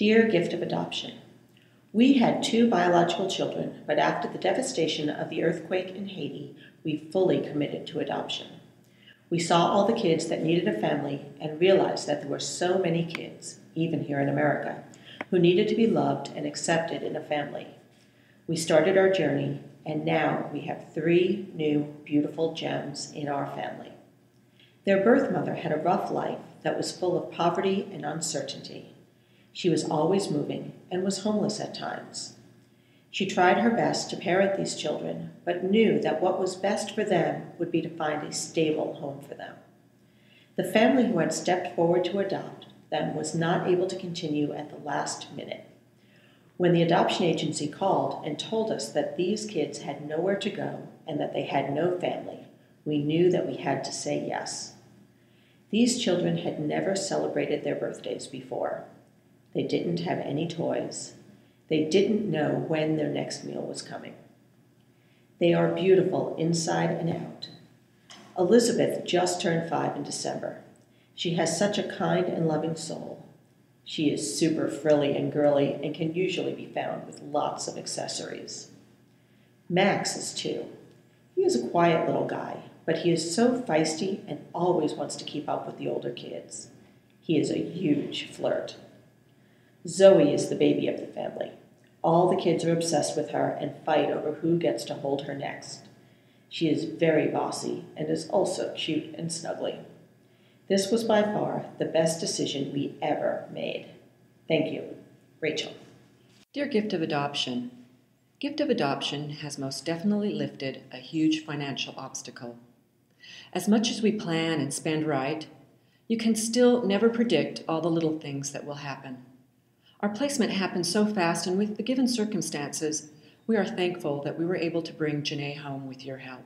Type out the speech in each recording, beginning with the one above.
Dear Gift of Adoption, we had two biological children, but after the devastation of the earthquake in Haiti, we fully committed to adoption. We saw all the kids that needed a family and realized that there were so many kids, even here in America, who needed to be loved and accepted in a family. We started our journey, and now we have 3 new beautiful gems in our family. Their birth mother had a rough life that was full of poverty and uncertainty. She was always moving and was homeless at times. She tried her best to parent these children, but knew that what was best for them would be to find a stable home for them. The family who had stepped forward to adopt them was not able to continue at the last minute. When the adoption agency called and told us that these kids had nowhere to go and that they had no family, we knew that we had to say yes. These children had never celebrated their birthdays before. They didn't have any toys. They didn't know when their next meal was coming. They are beautiful inside and out. Elizabeth just turned 5 in December. She has such a kind and loving soul. She is super frilly and girly and can usually be found with lots of accessories. Max is 2. He is a quiet little guy, but he is so feisty and always wants to keep up with the older kids. He is a huge flirt. Zoe is the baby of the family. All the kids are obsessed with her and fight over who gets to hold her next. She is very bossy and is also cute and snuggly. This was by far the best decision we ever made. Thank you. Rachel. Dear Gift of Adoption, Gift of Adoption has most definitely lifted a huge financial obstacle. As much as we plan and spend right, you can still never predict all the little things that will happen. Our placement happened so fast, and with the given circumstances, we are thankful that we were able to bring Janae home with your help.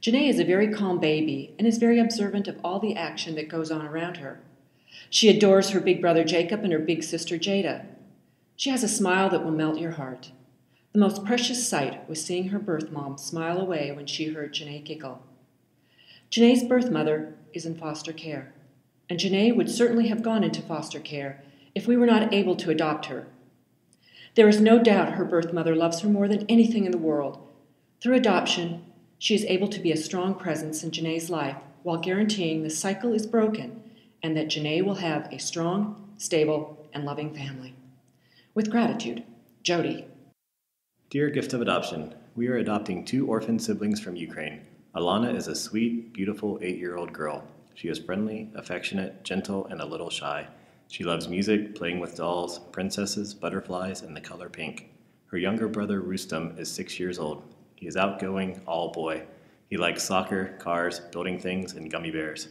Janae is a very calm baby and is very observant of all the action that goes on around her. She adores her big brother Jacob and her big sister Jada. She has a smile that will melt your heart. The most precious sight was seeing her birth mom smile away when she heard Janae giggle. Janae's birth mother is in foster care, and Janae would certainly have gone into foster care if we were not able to adopt her. There is no doubt her birth mother loves her more than anything in the world. Through adoption, she is able to be a strong presence in Janae's life while guaranteeing the cycle is broken and that Janae will have a strong, stable, and loving family. With gratitude, Jody. Dear Gift of Adoption, we are adopting 2 orphan siblings from Ukraine. Alana is a sweet, beautiful 8-year-old girl. She is friendly, affectionate, gentle, and a little shy. She loves music, playing with dolls, princesses, butterflies, and the color pink. Her younger brother, Rustam, is 6 years old. He is outgoing, all boy. He likes soccer, cars, building things, and gummy bears.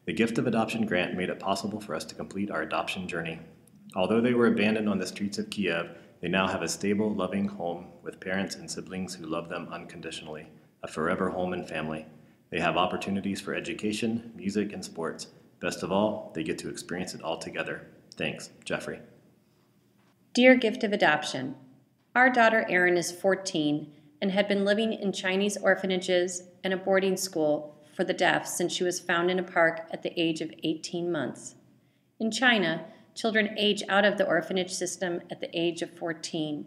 The Gift of Adoption grant made it possible for us to complete our adoption journey. Although they were abandoned on the streets of Kiev, they now have a stable, loving home with parents and siblings who love them unconditionally, a forever home and family. They have opportunities for education, music, and sports. Best of all, they get to experience it all together. Thanks, Jeffrey. Dear Gift of Adoption, our daughter Erin is 14 and had been living in Chinese orphanages and a boarding school for the deaf since she was found in a park at the age of 18 months. In China, children age out of the orphanage system at the age of 14.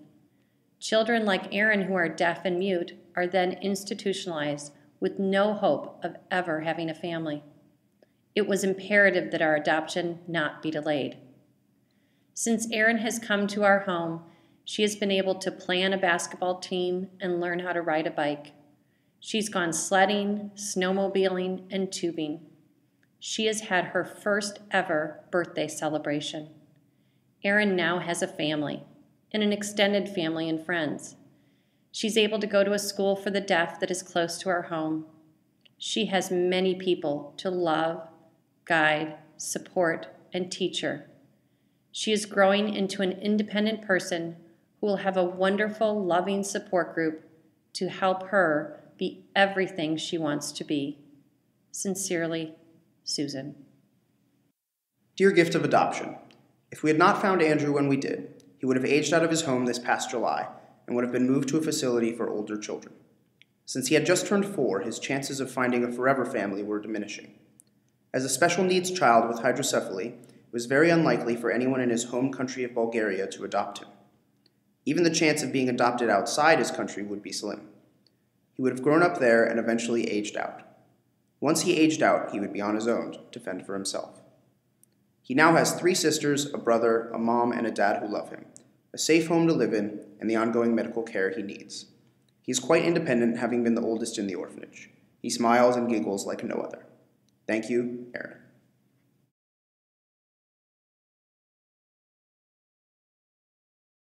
Children like Erin who are deaf and mute are then institutionalized with no hope of ever having a family. It was imperative that our adoption not be delayed. Since Erin has come to our home, she has been able to plan a basketball team and learn how to ride a bike. She's gone sledding, snowmobiling, and tubing. She has had her first ever birthday celebration. Erin now has a family, and an extended family and friends. She's able to go to a school for the deaf that is close to our home. She has many people to love, guide, support, and teach her. She is growing into an independent person who will have a wonderful, loving support group to help her be everything she wants to be. Sincerely, Susan. Dear Gift of Adoption, if we had not found Andrew when we did, he would have aged out of his home this past July and would have been moved to a facility for older children. Since he had just turned 4, his chances of finding a forever family were diminishing. As a special needs child with hydrocephaly, it was very unlikely for anyone in his home country of Bulgaria to adopt him. Even the chance of being adopted outside his country would be slim. He would have grown up there and eventually aged out. Once he aged out, he would be on his own to fend for himself. He now has 3 sisters, a brother, a mom, and a dad who love him, a safe home to live in, and the ongoing medical care he needs. He is quite independent, having been the oldest in the orphanage. He smiles and giggles like no other. Thank you, Aaron.